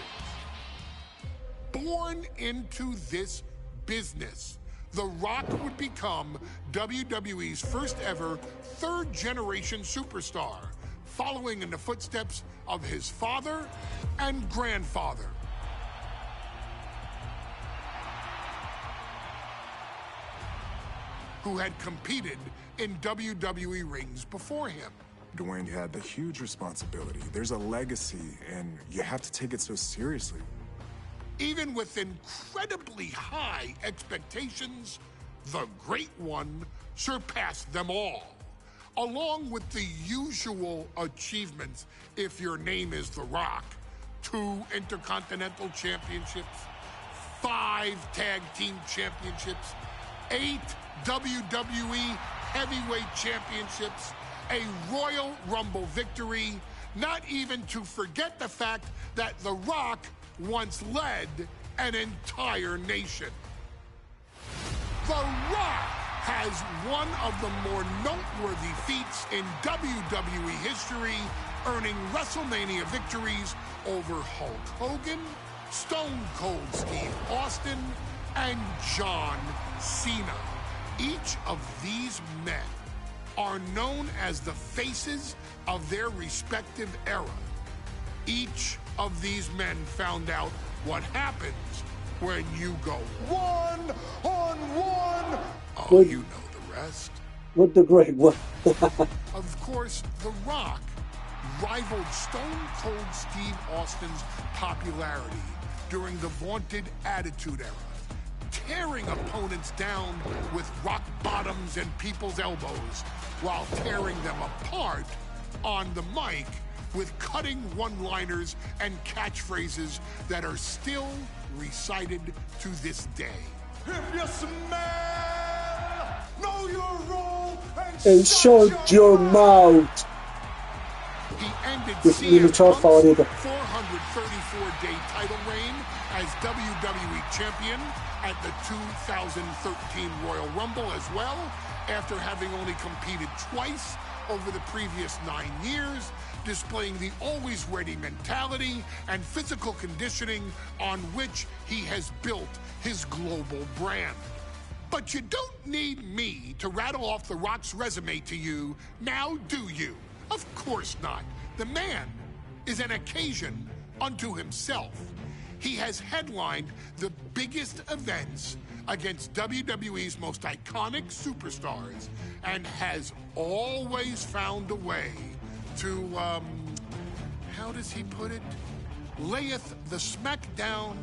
Born into this business, The Rock would become WWE's first ever third-generation superstar, following in the footsteps of his father and grandfather. Who had competed in WWE rings before him. Dwayne had the huge responsibility. There's a legacy, and you have to take it so seriously. Even with incredibly high expectations, the Great One surpassed them all. Along with the usual achievements, if your name is The Rock: 2 Intercontinental Championships, 5 Tag Team Championships, 8 WWE Heavyweight Championships, a Royal Rumble victory, not even to forget the fact that The Rock once led an entire nation. The Rock has one of the more noteworthy feats in WWE history, earning WrestleMania victories over Hulk Hogan, Stone Cold Steve Austin, and John Cena. Each of these men are known as the faces of their respective era. Each of these men found out what happens when you go one-on-one. Oh, you know the rest. What the Great One. Of course, The Rock rivaled Stone Cold Steve Austin's popularity during the vaunted Attitude Era, tearing opponents down with rock bottoms and people's elbows, while tearing them apart on the mic with cutting one-liners and catchphrases that are still recited to this day. If you smell, know your role And shut your mouth. He ended Cena's 434-day title reign as WWE Champion at the 2013 Royal Rumble as well, after having only competed twice over the previous 9 years, displaying the always-ready mentality and physical conditioning on which he has built his global brand. But you don't need me to rattle off The Rock's resume to you, now do you? Of course not. The man is an occasion unto himself. He has headlined the biggest events against WWE's most iconic superstars and has always found a way to, how does he put it? Layeth the smackdown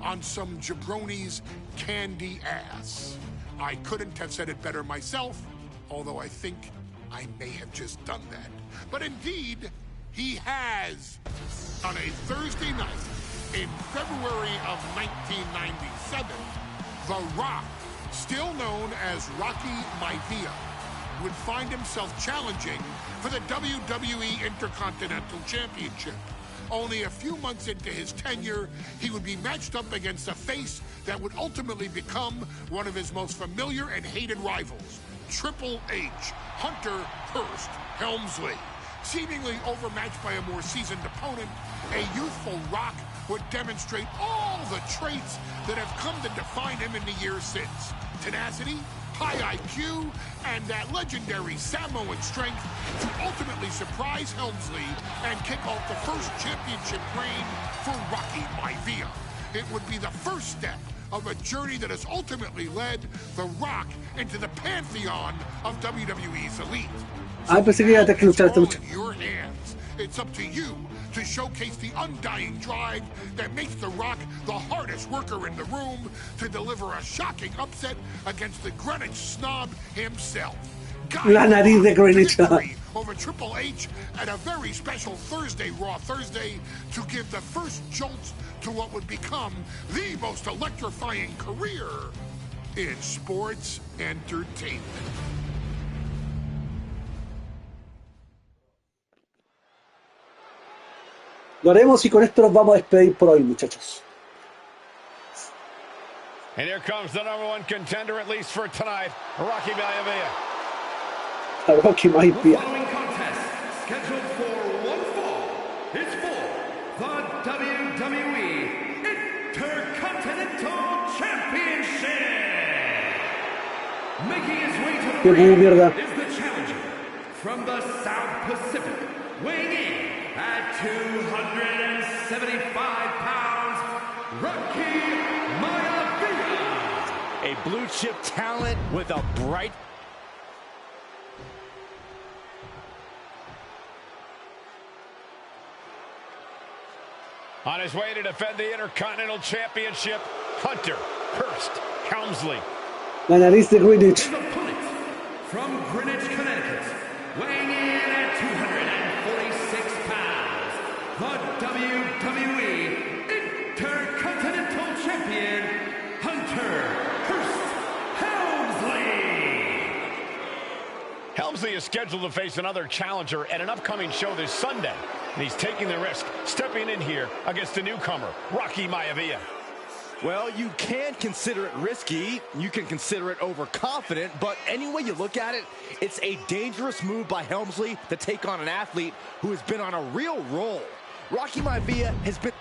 on some jabroni's candy ass. I couldn't have said it better myself, although I think I may have just done that. But indeed, he has. On a Thursday night in February of 1997, The Rock, still known as Rocky Maivia, would find himself challenging for the WWE Intercontinental Championship. Only a few months into his tenure, he would be matched up against a face that would ultimately become one of his most familiar and hated rivals, Triple H, Hunter Hearst Helmsley. Seemingly overmatched by a more seasoned opponent, a youthful Rock would demonstrate all the traits that have come to define him in the years since. Tenacity, high IQ, and that legendary Samoan strength to ultimately surprise Helmsley and kick off the first championship reign for Rocky Maivia. It would be the first step of a journey that has ultimately led The Rock into the pantheon of WWE's elite. Ah, pensé que iba a tener que luchar esta lucha. Your hands. It's up to you to showcase the undying drive that makes The Rock the hardest worker in the room to deliver a shocking upset against the Greenwich snob himself. La nariz de Greenwich. Over Triple H at a very special Thursday, Raw Thursday, to give the first jolts to what would become the most electrifying career in sports entertainment. Lo haremos y con esto nos vamos a despedir por hoy, muchachos. And here comes the #1 contender, at least for tonight, Rocky Maivia. Rocky Maivia. The following contest, scheduled for one fall, is for the WWE Intercontinental Championship. Making his way to the ring is the challenger from the South Pacific, weighing in at 275 pounds, Rocky Maivia. A blue chip talent with a bright... On his way to defend the Intercontinental Championship, Hunter Hearst Helmsley. La nariz de Greenwich. His opponent from Greenwich, Connecticut, weighing in at 246 pounds, the WWE Intercontinental Champion, Hunter Hearst Helmsley. Helmsley is scheduled to face another challenger at an upcoming show this Sunday, and he's taking the risk, stepping in here against the newcomer, Rocky Maivia. Well, you can consider it risky, you can consider it overconfident, but any way you look at it, it's a dangerous move by Helmsley to take on an athlete who has been on a real roll. Rocky Maivia has been...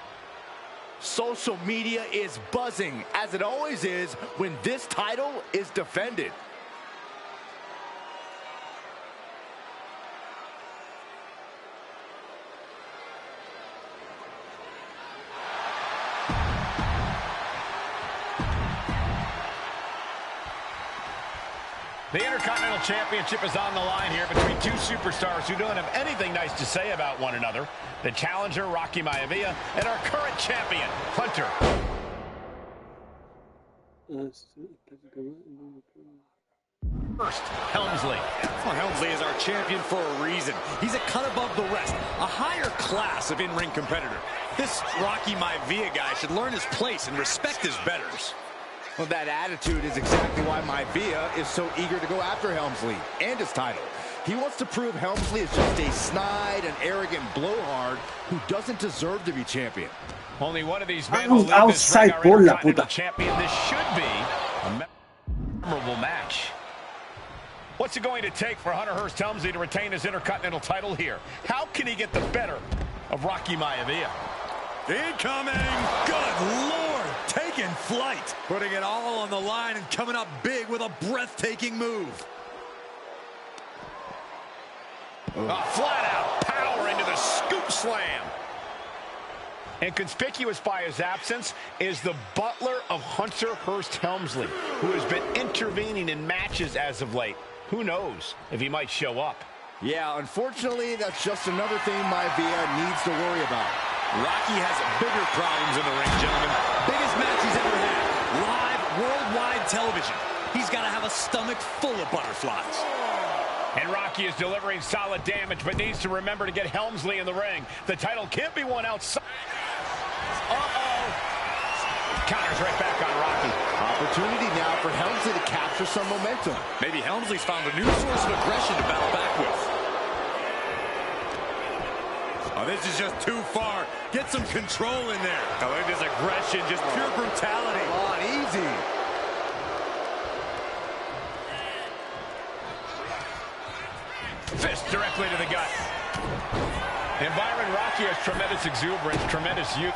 Social media is buzzing, as it always is when this title is defended. The Intercontinental Championship is on the line here between two superstars who don't have anything nice to say about one another. The challenger, Rocky Maivia, and our current champion, Hunter. First, Helmsley. Well, Helmsley is our champion for a reason. He's a cut above the rest, a higher class of in-ring competitor. This Rocky Maivia guy should learn his place and respect his betters. Well, that attitude is exactly why Maivia is so eager to go after Helmsley and his title. He wants to prove Helmsley is just a snide and arrogant blowhard who doesn't deserve to be champion. Only one of these men will leave this ring our Intercontinental champion. This should be a memorable match. What's it going to take for Hunter Hearst Helmsley to retain his Intercontinental title here? How can he get the better of Rocky Maivia? Incoming! Good Lord! Taking flight! Putting it all on the line and coming up big with a breathtaking move. Flat out power into the scoop slam. And conspicuous by his absence is the butler of Hunter Hearst Helmsley, who has been intervening in matches as of late. Who knows if he might show up? Yeah, unfortunately, that's just another thing Maivia needs to worry about. Rocky has bigger problems in the ring, gentlemen. Biggest match he's ever had. Live, worldwide television. He's got to have a stomach full of butterflies. And Rocky is delivering solid damage, but needs to remember to get Helmsley in the ring. The title can't be won outside. Counters right back on Rocky. Opportunity now for Helmsley to capture some momentum. Maybe Helmsley's found a new source of aggression to battle back with. Oh, this is just too far. Get some control in there. Oh, look at this aggression, just pure brutality. Come on, easy. Fist directly to the gut. And Byron, Rocky has tremendous exuberance, tremendous youth.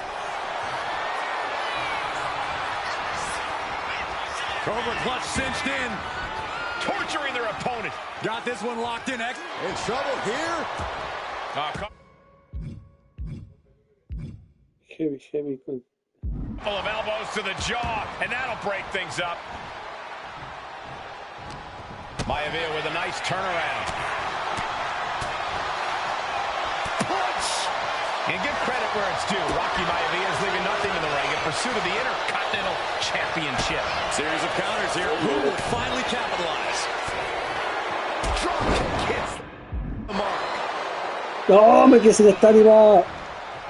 Cobra clutch cinched in. Torturing their opponent. Got this one locked in. In trouble here. Heavy. Full of elbows to the jaw, and that'll break things up. Maivia with a nice turnaround. And give credit where it's due. Rocky Maivia is leaving nothing in the ring in pursuit of the Intercontinental Championship. Series of counters here. Who will finally capitalize? Drop kick hits the mark. No, me quedé sin estar y va.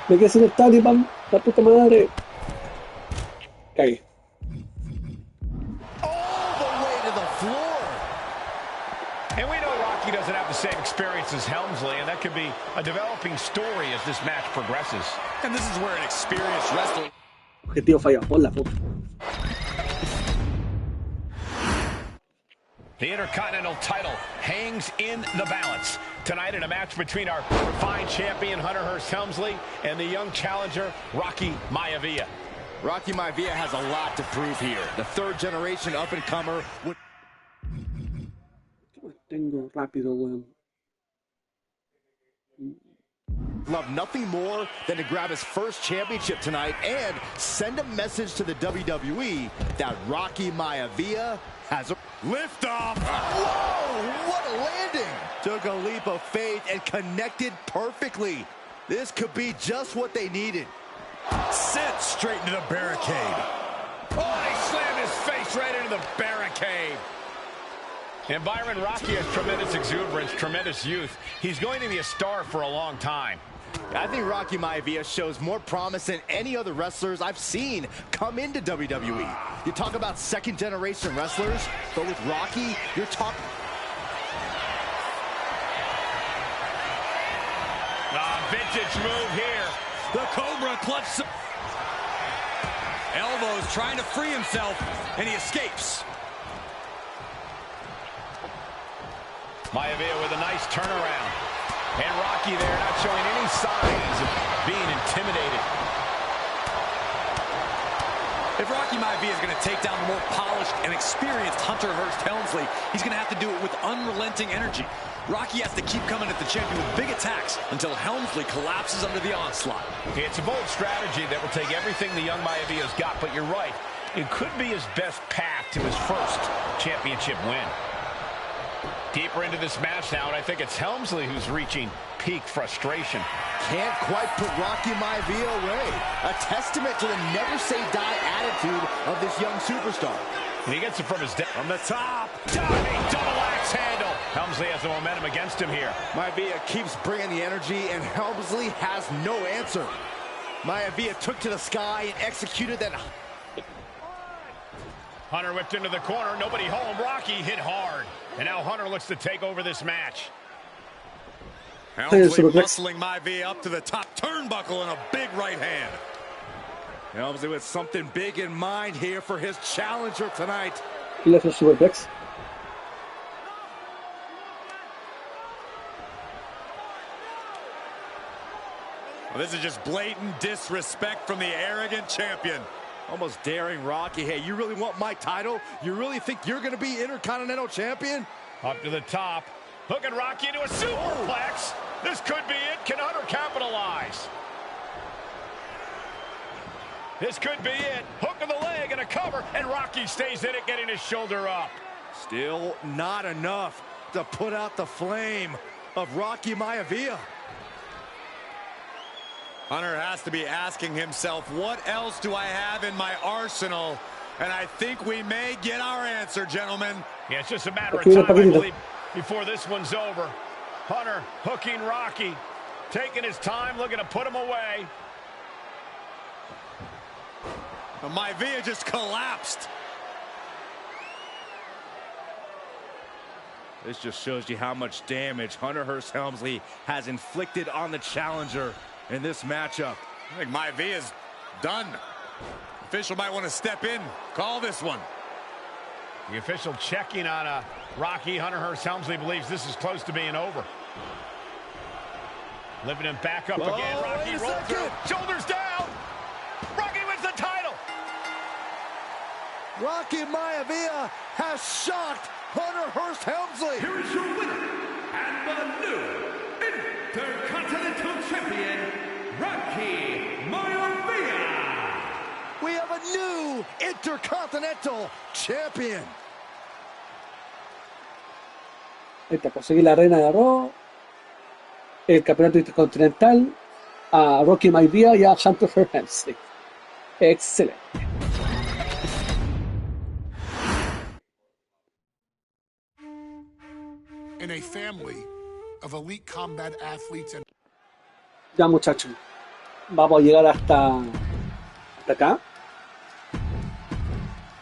Me quedé sin estar y van. La puta madre. Cagué. All the way to the floor. And we know Rocky doesn't have the same experience as Helmsley, and that could be a developing story as this match progresses. And this is where an experienced wrestler... Objetivo fallado, pon la foto. The Intercontinental title hangs in the balance. Tonight in a match between our refined champion, Hunter Hearst Helmsley, and the young challenger, Rocky Maivia. Rocky Maivia has a lot to prove here. The third-generation up-and-comer would... Tengo rápido, weón. love nothing more than to grab his first championship tonight and send a message to the WWE that Rocky Maivia has a liftoff. Whoa, what a landing. Took a leap of faith and connected perfectly. This could be just what they needed. Sent straight into the barricade. Oh, he slammed his face right into the barricade. And Byron, Rocky has tremendous exuberance, tremendous youth. He's going to be a star for a long time. I think Rocky Maivia shows more promise than any other wrestlers I've seen come into WWE. You talk about second-generation wrestlers, but with Rocky, you're talking... Vintage move here. The Cobra clutch. Elbows trying to free himself, and he escapes. Maivia with a nice turnaround. And Rocky there not showing any signs of being intimidated. If Rocky Maivia is going to take down the more polished and experienced Hunter Hearst Helmsley, he's going to have to do it with unrelenting energy. Rocky has to keep coming at the champion with big attacks until Helmsley collapses under the onslaught. It's a bold strategy that will take everything the young Maivia's got, but you're right. It could be his best path to his first championship win. Deeper into this match now, and I think it's Helmsley who's reaching peak frustration. Can't quite put Rocky Maivia away. A testament to the never-say-die attitude of this young superstar. And he gets it from his from the top. Diving double axe handle. Helmsley has the momentum against him here. Maivia keeps bringing the energy, and Helmsley has no answer. Maivia took to the sky and executed that. Hunter whipped into the corner. Nobody home. Rocky hit hard. And now Hunter looks to take over this match. Helmsley muscling Maivia up to the top turnbuckle and a big right hand. Helmsley with something big in mind here for his challenger tonight. Left superplex. Well, this is just blatant disrespect from the arrogant champion. Almost daring Rocky. Hey, you really want my title? You really think you're going to be Intercontinental Champion? Up to the top. Hooking Rocky into a superplex. This could be it. Can Hunter capitalize? This could be it. Hook of the leg and a cover, and Rocky stays in it, getting his shoulder up. Still not enough to put out the flame of Rocky Maivia. Hunter has to be asking himself, what else do I have in my arsenal? And I think we may get our answer, gentlemen. Yeah, it's just a matter of time, I believe, before this one's over. Hunter hooking Rocky, taking his time, looking to put him away. Maivia just collapsed. This just shows you how much damage Hunter Hearst Helmsley has inflicted on the challenger in this matchup. I think Maivia's done. Official might want to step in, call this one. The official checking on Rocky. Hunter Hearst Helmsley believes this is close to being over. Lifting him back up again. Rocky rolls through. Shoulders down. Rocky wins the title. Rocky Maivia has shocked Hunter Hearst Helmsley. Here is your winner and the new Intercontinental Champion, Rocky Maivia. We have a new Intercontinental Champion. Ahí está, conseguí la reina de Raw, el campeonato intercontinental a Rocky Maivia y a Hunter Hearst. Excelente. In a family of elite combat athletes and Ya, muchachos, vamos a llegar hasta acá.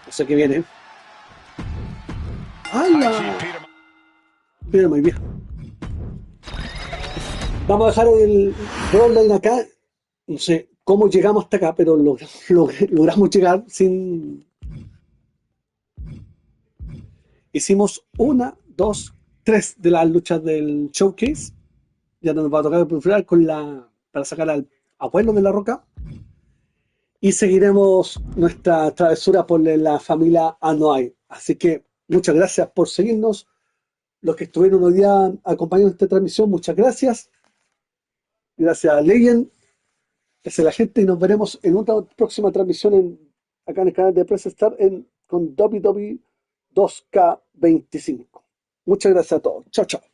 No sé qué viene. ¡Ay! Mira, muy bien. Vamos a dejar el Bloodline acá. No sé cómo llegamos hasta acá, pero logramos llegar sin... Hicimos 1, 2, 3 de las luchas del showcase. Ya nos va a tocar profilar para sacar al abuelo de La Roca. Y seguiremos nuestra travesura por la familia Anoa'i. Así que muchas gracias por seguirnos. Los que estuvieron hoy día acompañando esta transmisión, muchas gracias. Gracias a Legend. Gracias a la gente y nos veremos en una próxima transmisión acá en el canal de Press Star con WWE 2K25. Muchas gracias a todos. Chao, chao.